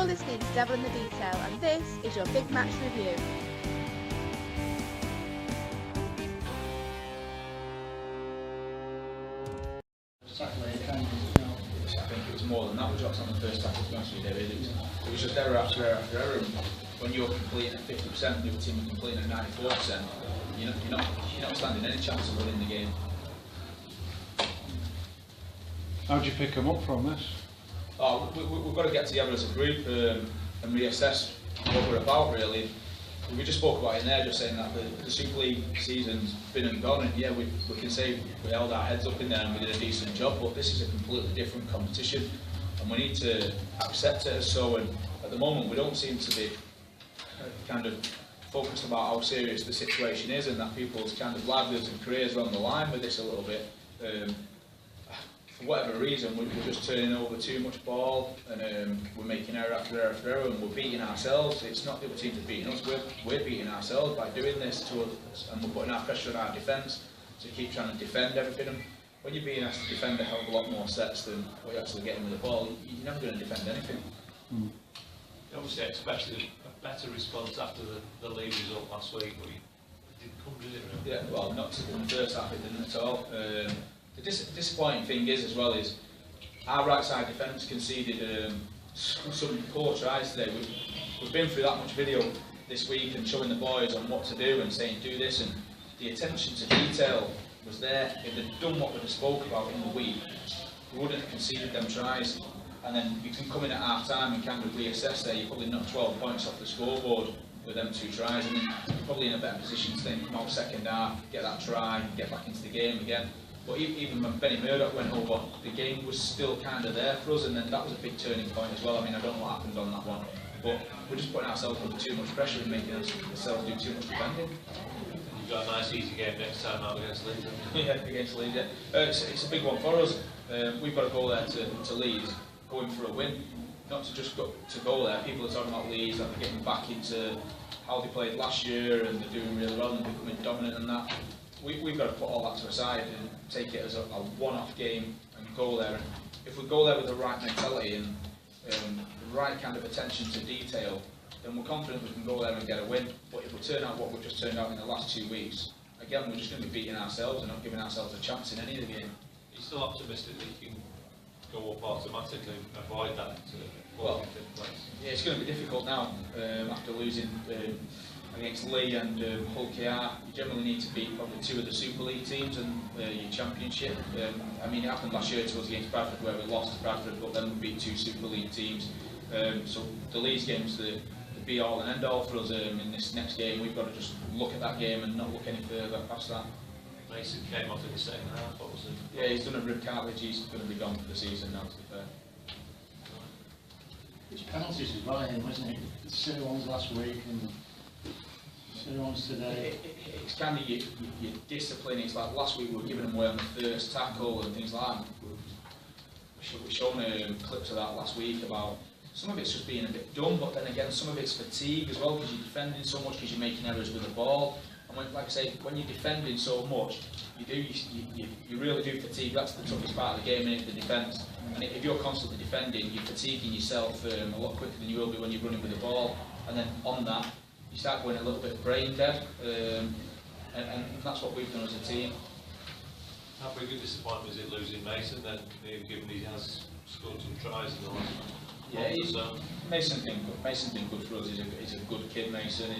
You're listening to Devil in the Detail, and this is your big match review. I think it was more than that. We dropped on the first tackle, to be honest with you, David. It was just error after error after error. And when you're completing at 50% and the other team are completing at 94%, you're not standing any chance of winning the game. How do you pick them up from this? We've got to get together as a group and reassess what we're about, really. We just spoke about it in there, just saying that the Super League season's been and gone, and yeah, we can say we held our heads up in there and we did a decent job, but this is a completely different competition and we need to accept it as so. And at the moment we don't seem to be kind of focused about how serious the situation is and that people's kind of livelihoods and careers are on the line with this a little bit. For whatever reason, we're just turning over too much ball and we're making error after error after error and we're beating ourselves. It's not the other teams are beating us, we're beating ourselves by doing this to us, and we're putting our pressure on our defence to keep trying to defend everything. And when you're being asked to defend a hell of a lot more sets than what you're actually getting with the ball, you're never going to defend anything. You obviously expected a better response after the lead result last week, but it didn't come, did it really? Yeah, well, not in the first half, it didn't at all. The disappointing thing is our right side defence conceded some poor tries today. We've been through that much video this week and showing the boys on what to do and saying do this, and the attention to detail was there. If they'd done what we'd spoke about in the week, we wouldn't have conceded them tries. And then you can come in at half time and kind of reassess there. You're probably not 12 points off the scoreboard with them 2 tries, and then you're probably in a better position to then come out second half, get that try, and get back into the game again. But even when Benny Murdoch went over, the game was still kind of there for us, and then that was a big turning point as well. I mean, I don't know what happened on that one, but we're just putting ourselves under too much pressure and making ourselves do too much defending. You've got a nice easy game next time out against Leeds. Yeah, against Leeds, yeah. It's a big one for us. We've got to go there to Leeds, going for a win, not to just go there. People are talking about Leeds, that they're getting back into how they played last year and they're doing really well and becoming dominant and that. We've got to put all that to the side and take it as a one-off game and go there. And if we go there with the right mentality and the right kind of attention to detail, then we're confident we can go there and get a win. But if we turn out what we've just turned out in the last 2 weeks, again, we're just going to be beating ourselves and not giving ourselves a chance in any of the game. Are you still optimistic that you can go up automatically and avoid that well, place? Yeah, it's going to be difficult now after losing against Lee and Hull KR. You generally need to beat probably 2 of the Super League teams and your Championship. I mean, it happened last year to us against Bradford where we lost to Bradford, but then we beat 2 Super League teams. So the Leeds game's the be all and end all for us in this next game. We've got to just look at that game and not look any further past that. Mason came off in the second half, obviously. Yeah, he's done a rib cartilage. He's going to be gone for the season now, to be fair. It's penalties as well, wasn't it? The silly ones last week and silly ones today. It's kind of your discipline. It's like last week we were giving them away on the first tackle and things like that. We've shown clips of that last week about some of it's just being a bit dumb, but then again some of it's fatigue as well because you're defending so much because you're making errors with the ball. And when, like I say, when you're defending so much, you really do fatigue. That's the toughest part of the game, isn't it, the defence. And if you're constantly defending, you're fatiguing yourself a lot quicker than you will be when you're running with the ball. And then on that, you start going a little bit brain dead, and that's what we've done as a team. How big a disappointment is it losing Mason then, given he has scored some tries in the last month? Yeah, Mason's been good for us. He's a good kid, Mason.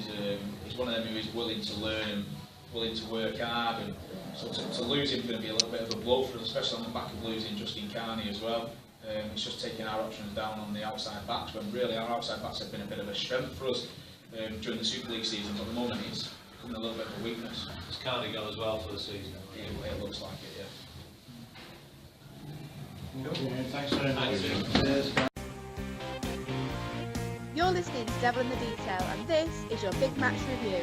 He's one of them who is willing to learn and willing to work hard. And so to lose him is going to be a little bit of a blow for us, especially on the back of losing Justin Carney as well. It's just taking our options down on the outside backs, when really our outside backs have been a bit of a strength for us during the Super League season, but at the moment it's becoming a little bit of a weakness. Has Carney gone as well for the season? Yeah, it looks like it, yeah. Okay, thanks very much. You're listening to Devil in the Detail, and this is your big match review.